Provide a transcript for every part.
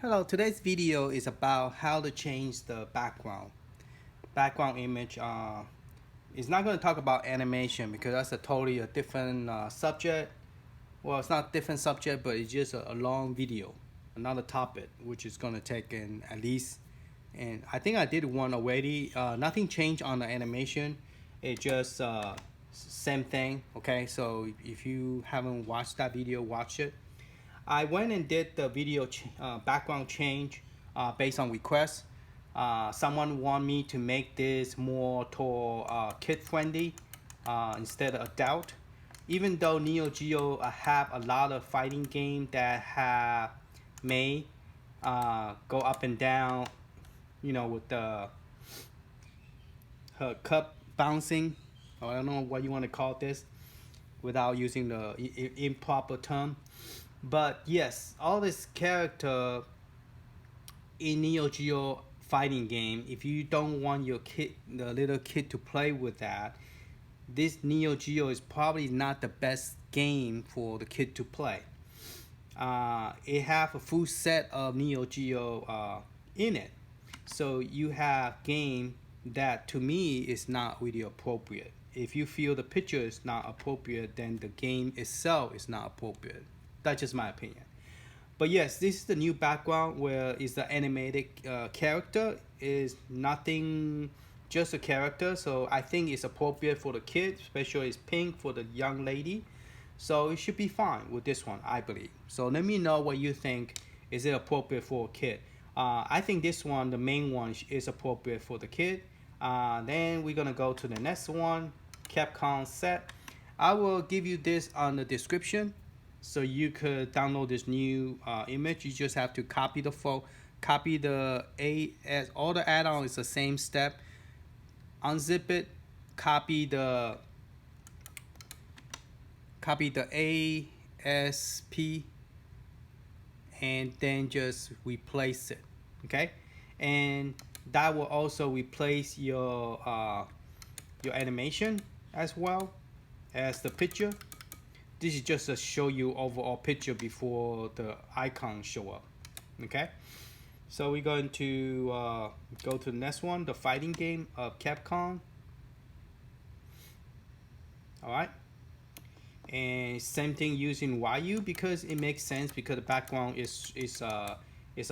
Hello, today's video is about how to change the background image. It's not going to talk about animation because that's a totally a different subject. Well, it's not a different subject, but it's just a long video, another topic, which is going to take in at least, and I think I did one already. Nothing changed on the animation. It just same thing. Okay, so if you haven't watched that video, watch it. I went and did the video background change based on requests. Someone want me to make this more toward kid friendly instead of adult. Even though Neo Geo have a lot of fighting game that have may go up and down, with the her cup bouncing. Or I don't know what you want to call this without using the improper term. But yes, all this character in Neo Geo fighting game, if you don't want your kid, the little kid, to play with that, this Neo Geo is probably not the best game for the kid to play. It have a full set of Neo Geo in it, so you have game that to me is not really appropriate. If you feel the picture is not appropriate, then the game itself is not appropriate. That's just my opinion. But yes, this is the new background where is the animated character is nothing, just a character. So I think it's appropriate for the kids, especially it's pink for the young lady. So it should be fine with this one, I believe. So let me know what you think. Is it appropriate for a kid? I think this one, the main one, is appropriate for the kid. Then we're gonna go to the next one, Capcom set. I will give you this on the description, so you could download this new image. You just have to copy the copy the as all the add-on is the same step. Unzip it, copy the ASP, and then just replace it. Okay, and that will also replace your animation as well as the picture. This is just to show you overall picture before the icon show up. Okay, so we're going to go to the next one, the fighting game of Capcom. All right, and same thing using Ryu because it makes sense because the background is a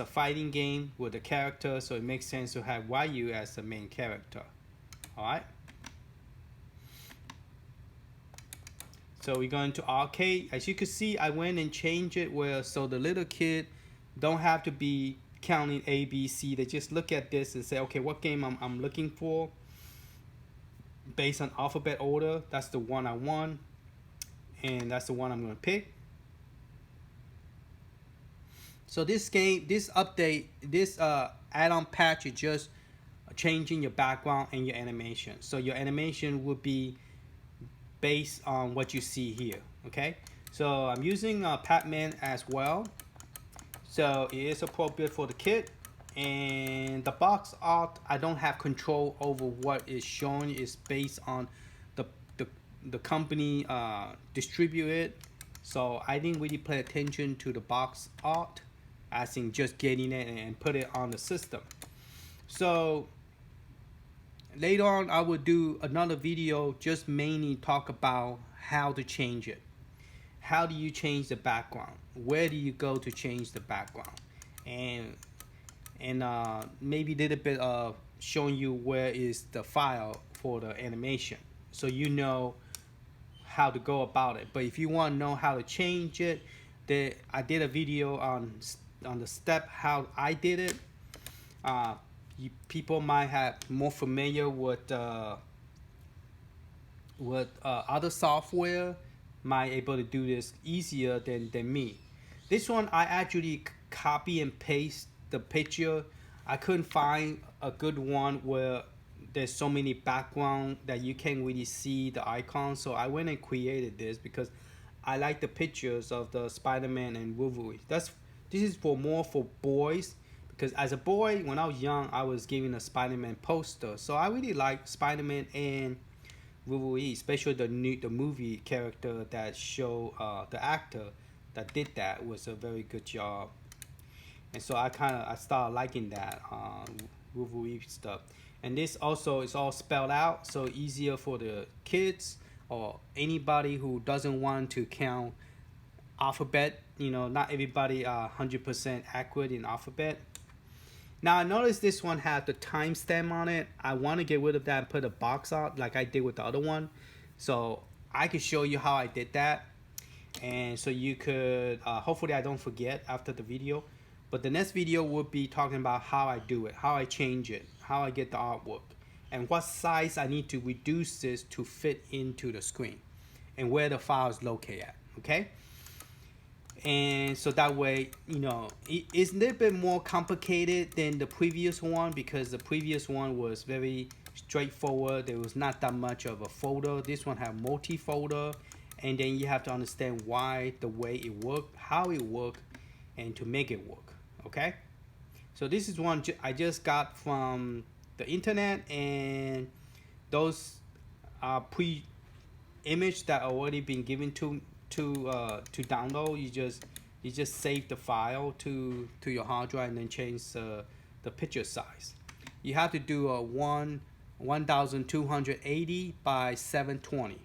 fighting game with a character, so it makes sense to have Ryu as the main character. All right. So we're going to arcade. As you can see, I went and changed it where so the little kid don't have to be counting A, B, C. They just look at this and say, okay, what game I'm looking for based on alphabet order. That's the one I want, and that's the one I'm going to pick. So this game, this update, this add-on patch is just changing your background and your animation. So your animation would be based on what you see here. Okay, so I'm using Pac-Man as well, so it is appropriate for the kid. And the box art, I don't have control over what is shown. Is based on the the company distribute it, so I didn't really pay attention to the box art, as in just getting it and put it on the system. So later on I will do another video just mainly talk about how to change it. How do you change the background? Where do you go to change the background? And maybe a little bit of showing you where is the file for the animation, so you know how to go about it. But if you want to know how to change it, I did a video on the step how I did it. People might have more familiar with other software, might able to do this easier than me. This one I actually copy and paste the picture. I couldn't find a good one where there's so many background that you can't really see the icon, so I went and created this because I like the pictures of the Spider-Man and Wolverine. This is for more for boys, because as a boy when I was young I was given a Spider-Man poster, so I really like Spider-Man and Wolverine, especially the movie character that show the actor that did that was a very good job. and so I started liking that woo stuff. And this also is all spelled out, so easier for the kids or anybody who doesn't want to count alphabet. You know, not everybody are 100% accurate in alphabet. Now I noticed this one had the timestamp on it. I want to get rid of that and put a box out like I did with the other one. So I could show you how I did that. And so you could, hopefully I don't forget after the video. But the next video will be talking about how I do it, how I change it, how I get the artwork, and what size I need to reduce this to fit into the screen, and where the file is located at, okay? And so that way, you know, it's a little bit more complicated than the previous one, because the previous one was very straightforward. There was not that much of a folder. This one have multi-folder, and then you have to understand why, the way it worked, how it worked, and to make it work, okay? So this is one I just got from the internet, and those are pre-image that already been given to download. You just save the file to your hard drive and then change the picture size. You have to do a 1280 by 720.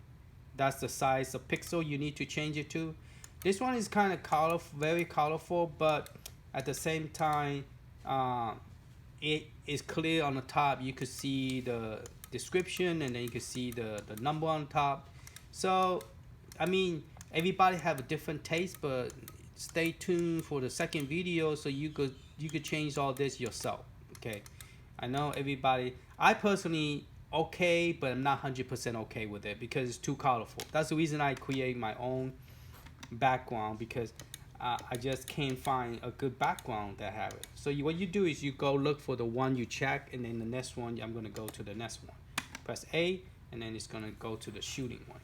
That's the size of pixel you need to change it to. This one is kind of colorful, very colorful, but at the same time, it is clear on the top. You could see the description, and then you could see the number on top. So, I mean, everybody have a different taste, but stay tuned for the second video so you could change all this yourself. Okay, I know everybody. I personally okay, but I'm not 100% okay with it because it's too colorful. That's the reason I create my own background, because I just can't find a good background that have it. So what you do is you go look for the one you check, and then the next one I'm gonna go to the next one. Press A, and then it's gonna go to the shooting one.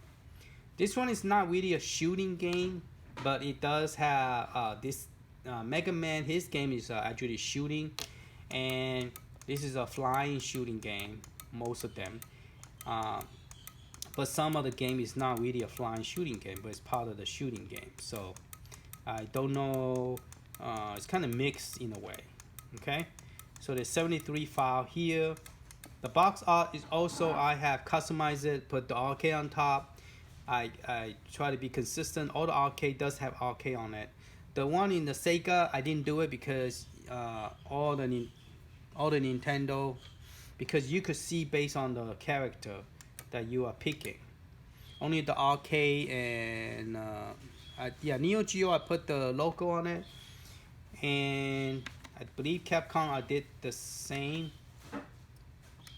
This one is not really a shooting game, but it does have this Mega Man. His game is actually shooting, and this is a flying shooting game. Most of them, but some of the game is not really a flying shooting game, but it's part of the shooting game. So I don't know. It's kind of mixed in a way. Okay, so there's 73 file here. The box art is also, I have customized it, put the arcade on top. I try to be consistent. All the arcade does have arcade on it. The one in the Sega, I didn't do it because all the Nintendo, because you could see based on the character that you are picking. Only the arcade and yeah, Neo Geo, I put the logo on it, and I believe Capcom, I did the same.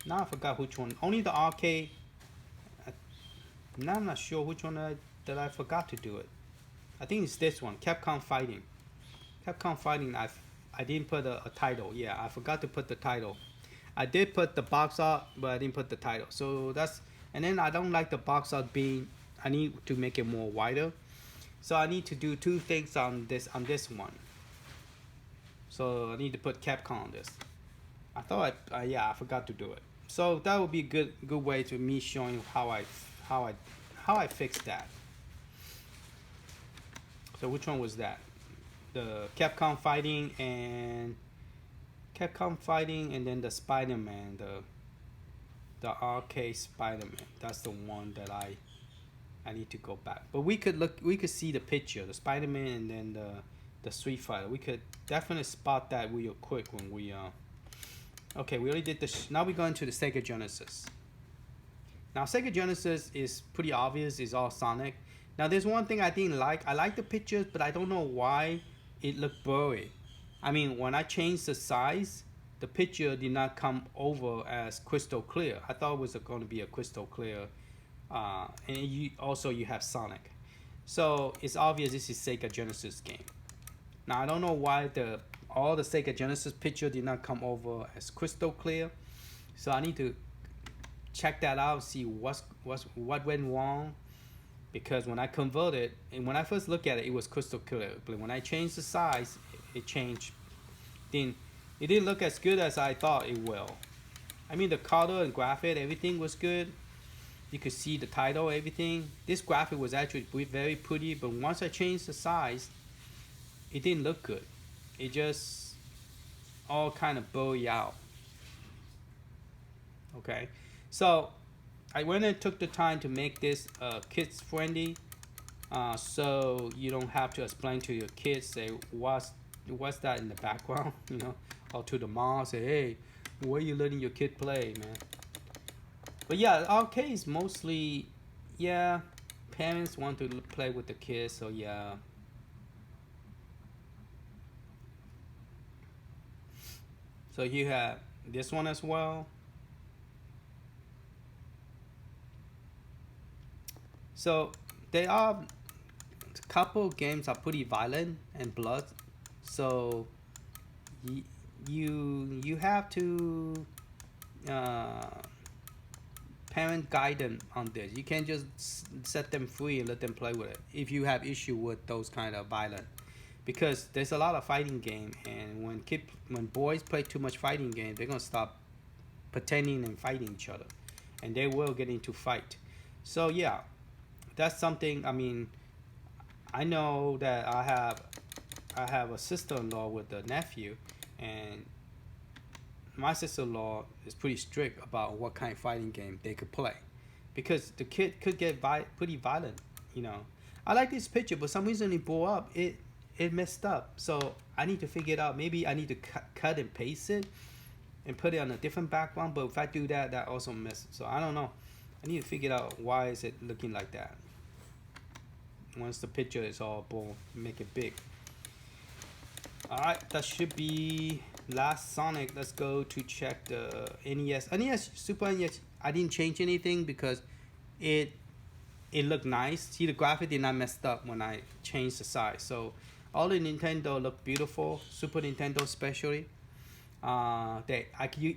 Now I forgot which one. Only the arcade. Now I'm not sure which one that I forgot to do it. I think it's this one, Capcom Fighting. Capcom Fighting, I didn't put a title. Yeah, I forgot to put the title. I did put the box art, but I didn't put the title. So that's, and then I don't like the box art being, I need to make it more wider. So I need to do two things on this one. So I need to put Capcom on this. I thought yeah, I forgot to do it. So that would be a good way to me showing how I fixed that. So which one was that? The Capcom Fighting and then the Spider-Man, the arcade Spider-Man. That's the one that I need to go back. But we could see the picture, the Spider-Man, and then the Street Fighter. We could definitely spot that real quick when we okay, we already did this. Now we're going to the Sega Genesis. Now Sega Genesis is pretty obvious, it's all Sonic. Now there's one thing I didn't like. I like the pictures, but I don't know why it looked blurry. I mean, when I changed the size, the picture did not come over as crystal clear. I thought it was going to be a crystal clear. And you have Sonic. So it's obvious this is Sega Genesis game. Now I don't know why all the Sega Genesis picture did not come over as crystal clear. So I need to check that out, see what went wrong. Because when I converted, and when I first looked at it, it was crystal clear. But when I changed the size, it changed. Then it didn't look as good as I thought it will. I mean, the color and graphic, everything was good. You could see the title, everything. This graphic was actually very pretty, but once I changed the size, it didn't look good. It just all kind of blurry out. Okay, so I went and took the time to make this kids friendly, so you don't have to explain to your kids, say what's that in the background, or to the mom, say, hey, where are you letting your kid play, man? But yeah, our case mostly, yeah, parents want to play with the kids, so yeah. So you have this one as well. So they are a couple of games are pretty violent and blood. So y- you have to uh, parent guide them on this. You can't just set them free and let them play with it if you have issue with those kind of violent, because there's a lot of fighting game, and when boys play too much fighting game, they're gonna stop pretending and fighting each other, and they will get into fight. So yeah, that's something. I mean, I know that I have a sister-in-law with a nephew, and my sister-in-law is pretty strict about what kind of fighting game they could play, because the kid could get pretty violent. You know, I like this picture, but some reason it blew up. It messed up. So I need to figure it out. Maybe I need to cut and paste it and put it on a different background. But if I do that, that also messes. So I don't know. I need to figure out why is it looking like that. Once the picture is all bold, make it big. Alright, that should be last Sonic. Let's go to check the NES. NES, Super NES, I didn't change anything because it it looked nice. See, the graphic did not messed up when I changed the size. So all the Nintendo look beautiful. Super Nintendo especially.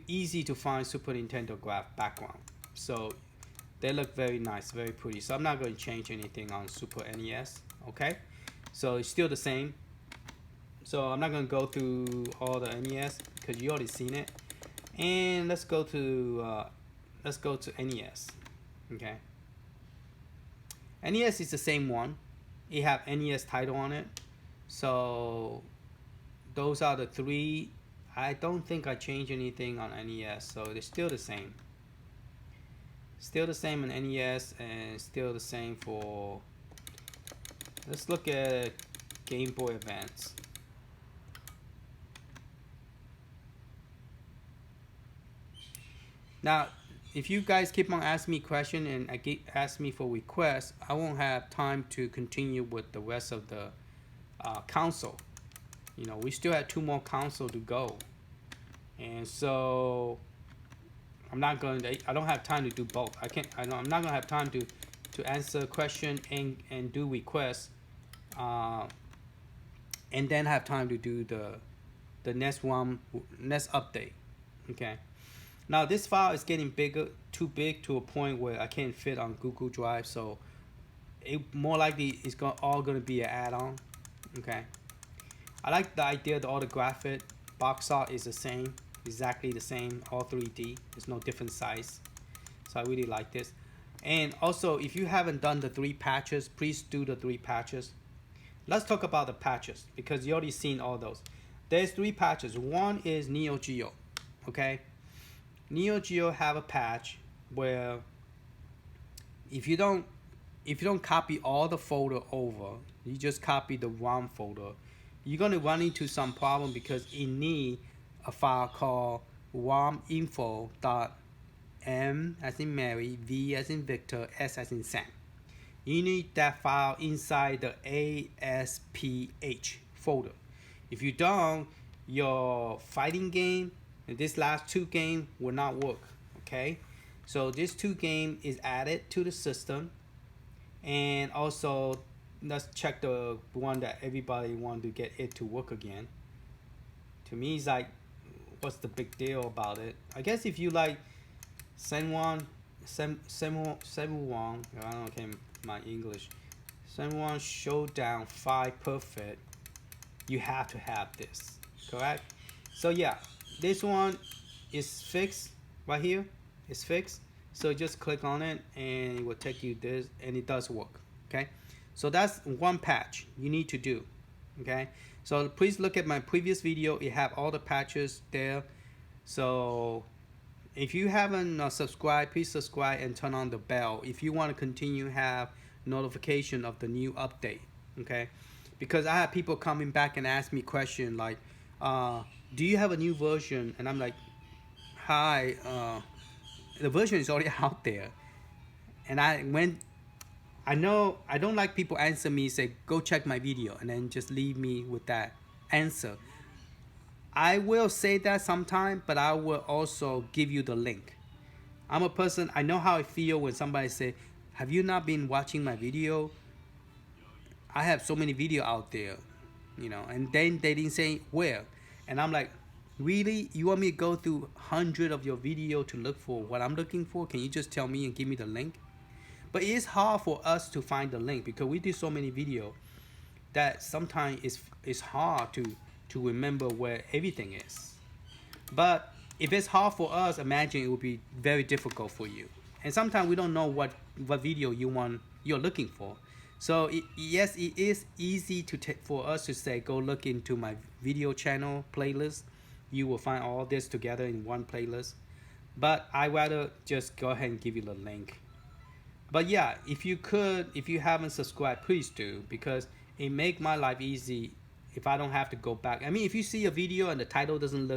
Easy to find Super Nintendo background. So they look very nice, very pretty. So I'm not going to change anything on Super NES. Okay, so it's still the same. So I'm not going to go through all the NES because you already seen it. And let's go to NES. Okay. NES is the same one. It have NES title on it. So those are the three. I don't think I changed anything on NES, so they're still the same. Still the same in NES, and still the same for. Let's look at Game Boy Advance. Now, if you guys keep on asking me questions and ask me for requests, I won't have time to continue with the rest of the console. You know, we still have 2 more console to go, and so I don't have time to do both. I'm not gonna have time to answer question and do requests, and then have time to do the next update. Okay. Now this file is getting too big to a point where I can't fit on Google Drive, so it more likely is all gonna be an add-on. Okay. I like the idea that all the graphic box art is the same, exactly the same, all 3D. There's no different size, so I really like this. And also, if you haven't done the 3 patches, please do the 3 patches. Let's talk about the patches because you already seen all those. There's 3 patches. One is Neo Geo. Okay. Neo Geo have a patch where if you don't copy all the folder over, you just copy the ROM folder, you're gonna run into some problem because it need a file called rominfo.m as in Mary, V as in Victor, S as in Sam. You need that file inside the ASPH folder. If you don't, your fighting game and this last 2 game will not work. Okay, so this 2 game is added to the system, and also let's check the one that everybody want to get it to work again. To me, it's like, what's the big deal about it? I guess if you like Senwon, I don't know my English, Senwon Showdown 5 Perfect, you have to have this, correct? So yeah, this one is fixed right here. It's fixed. So just click on it and it will take you this, and it does work. Okay. So that's one patch you need to do. Okay. So please look at my previous video. It have all the patches there. So if you haven't subscribed, please subscribe and turn on the bell if you want to continue have notification of the new update. Okay, because I have people coming back and ask me question like, do you have a new version? And I'm like, hi, the version is already out there. And I know I don't like people answer me say go check my video and then just leave me with that answer. I will say that sometime, but I will also give you the link. I'm a person, I know how I feel when somebody say, have you not been watching my video? I have so many video out there, you know, and then they didn't say where. And I'm like, really? You want me to go through 100 of your video to look for what I'm looking for? Can you just tell me and give me the link? But it is hard for us to find the link because we do so many video that sometimes it's hard to remember where everything is. But if it's hard for us, imagine it would be very difficult for you. And sometimes we don't know what video you're looking for. So yes, it is easy for us to say go look into my video channel playlist. You will find all this together in one playlist. But I rather just go ahead and give you the link. But yeah, if you haven't subscribed, please do, because it make my life easy if I don't have to go back. I mean, if you see a video and the title doesn't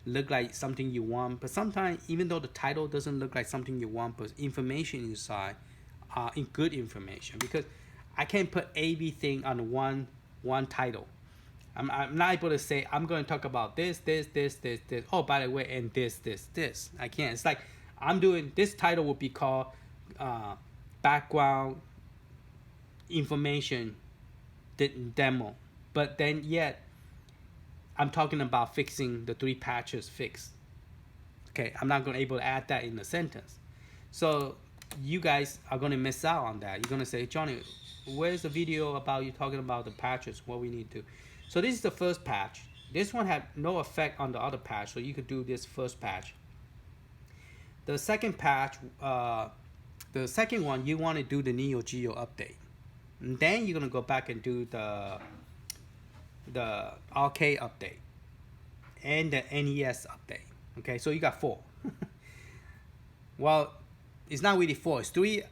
look like something you want, but sometimes even though the title doesn't look like something you want, but information inside in good information, because I can't put everything on one title. I'm not able to say I'm going to talk about this. Oh, by the way, and this. I can't. It's like I'm doing this title would be called background information demo, but then yet I'm talking about fixing the 3 patches fixed. Okay, I'm not going to able to add that in the sentence. So you guys are going to miss out on that. You're going to say, Johnny, where's the video about you talking about the patches, what we need to. So this is the first patch. This one had no effect on the other patch, so you could do this first patch. The second patch, the second one, you want to do the Neo Geo update. And then you're going to go back and do the arcade update and the NES update. Okay, so you got 4. Well, it's not really 4. It's three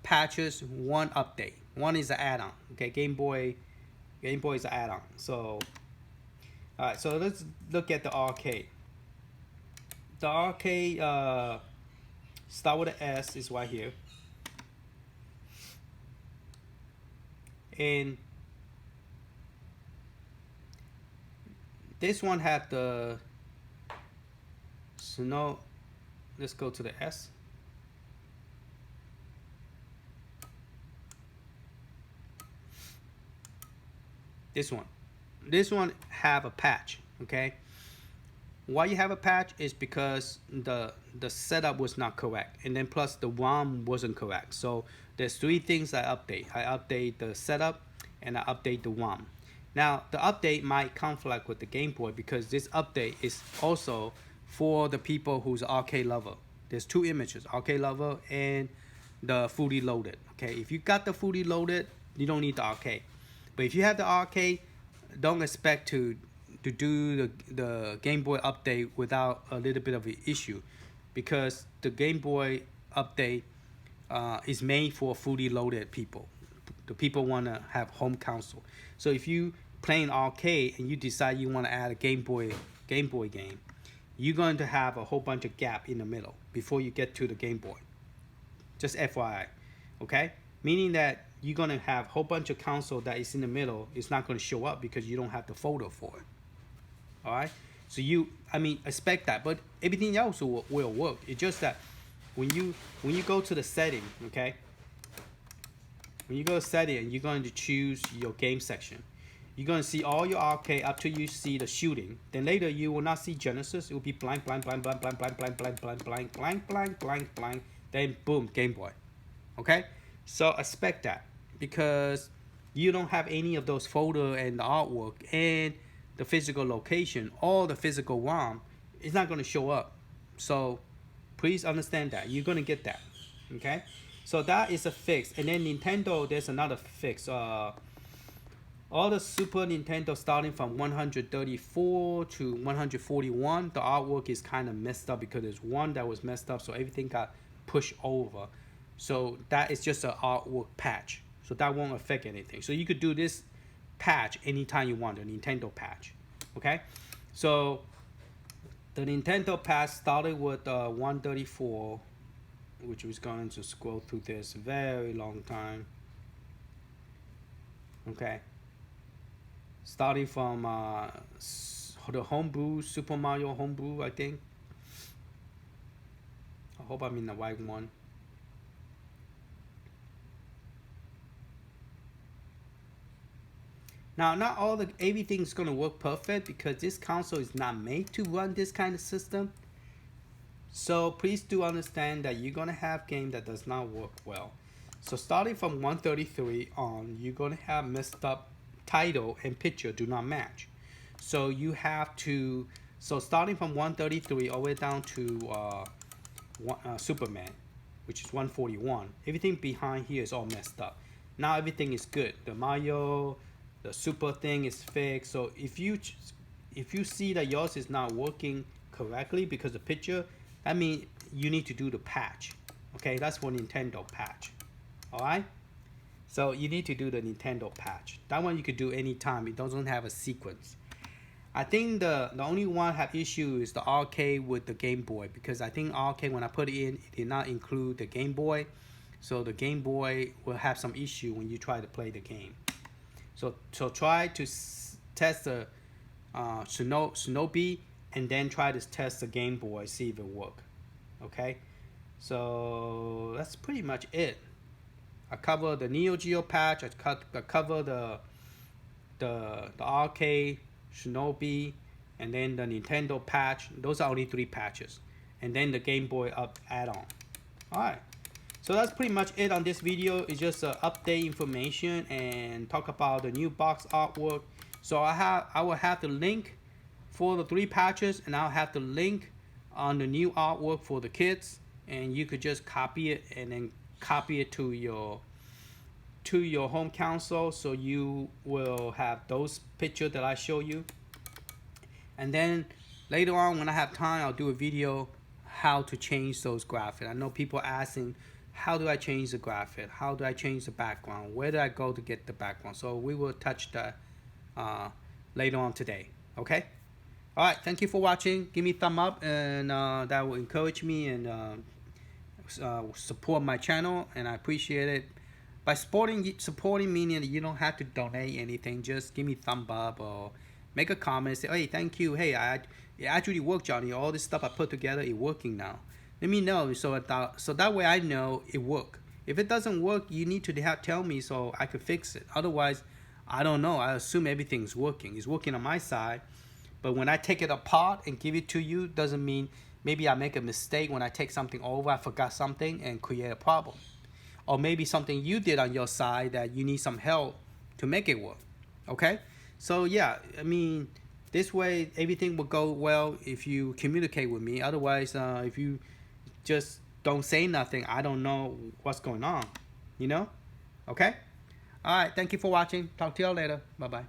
patches, 1 update. One is an add-on. Okay, Game Boy is an add-on. So, all right. So let's look at the arcade. The arcade start with an S is right here, and this one had the. So no, let's go to the S. This one have a patch. Okay, why you have a patch is because the setup was not correct, and then plus the ROM wasn't correct. So there's 3 things I update. I update the setup and I update the ROM. Now the update might conflict with the Game Boy because this update is also for the people who's arcade lover. There's 2 images, arcade lover and the fully loaded. Okay, if you got the fully loaded, you don't need the arcade. But if you have the arcade, don't expect to do the Game Boy update without a little bit of an issue, because the Game Boy update is made for fully loaded people. The people want to have home console. So if you playing arcade and you decide you want to add a Game Boy game, you're going to have a whole bunch of gap in the middle before you get to the Game Boy. Just FYI, okay? Meaning that you're going to have a whole bunch of console that is in the middle. It's not going to show up because you don't have the folder for it. All right? So expect that. But everything else will work. It's just that when you go to the setting, okay? When you go to setting, you're going to choose your game section. You're going to see all your arcade up till you see the shooting. Then later you will not see Genesis. It will be blank, blank, blank, blank, blank, blank, blank, blank, blank, blank, blank, blank, blank, blank. Then boom, Game Boy. Okay? So expect that, because you don't have any of those folder and the artwork and the physical location or the physical ROM. It's not going to show up. So please understand that. You're going to get that. Okay? So that is a fix. And then Nintendo, there's another fix. all the Super Nintendo starting from 134 to 141, the artwork is kind of messed up because there's one that was messed up, so everything got pushed over. So that is just an artwork patch. So that won't affect anything. So you could do this patch anytime you want, the Nintendo patch. Okay? So the Nintendo patch started with 134, which was going to scroll through this very long time. Okay. Starting from the homebrew, Super Mario homebrew, I think. I hope I'm in the right one. Now, not all the everything is gonna work perfect because this console is not made to run this kind of system. So please do understand that you're gonna have game that does not work well. So starting from 133 on, you're gonna have messed up title and picture do not match. So you have to, so starting from 133 all the way down to Superman, which is 141. Everything behind here is all messed up. Now everything is good. The Mario, the Super thing is fixed. So if you see that yours is not working correctly because the picture, that means you need to do the patch. Okay, that's for Nintendo patch. All right. So you need to do the Nintendo patch. That one you could do anytime. It doesn't have a sequence. I think the only one have issue is the arcade with the Game Boy, because I think arcade when I put it in, it did not include the Game Boy. So the Game Boy will have some issue when you try to play the game. So try to test the Shinobi and then try to test the Game Boy, see if it work. Okay, so that's pretty much it. I cover the Neo Geo patch. I cover the arcade, Shinobi, and then the Nintendo patch. Those are only 3 patches, and then the Game Boy up add-on. All right. So that's pretty much it on this video. It's just update information and talk about the new box artwork. So I will have the link for the 3 patches, and I'll have the link on the new artwork for the kids, and you could just copy it and then copy it to your home console, so you will have those pictures that I show you. And then later on when I have time, I'll do a video how to change those graphics. I know people asking, how do I change the graphic? How do I change the background? Where do I go to get the background? So we will touch that later on today. Okay? All right. Thank you for watching. Give me a thumb up, and that will encourage me and support my channel, and I appreciate it. By supporting meaning you don't have to donate anything. Just give me a thumb up or make a comment. Say, hey, thank you. Hey, it actually worked, Johnny. All this stuff I put together is working now. Let me know so that way I know it worked. If it doesn't work, you need to tell me so I can fix it. Otherwise, I don't know. I assume everything's working. It's working on my side. But when I take it apart and give it to you, doesn't mean maybe I make a mistake when I take something over. I forgot something and create a problem. Or maybe something you did on your side that you need some help to make it work. Okay? So yeah, I mean, this way everything will go well if you communicate with me. Otherwise, if you just don't say nothing, I don't know what's going on. You know? Okay? All right. Thank you for watching. Talk to y'all later. Bye-bye.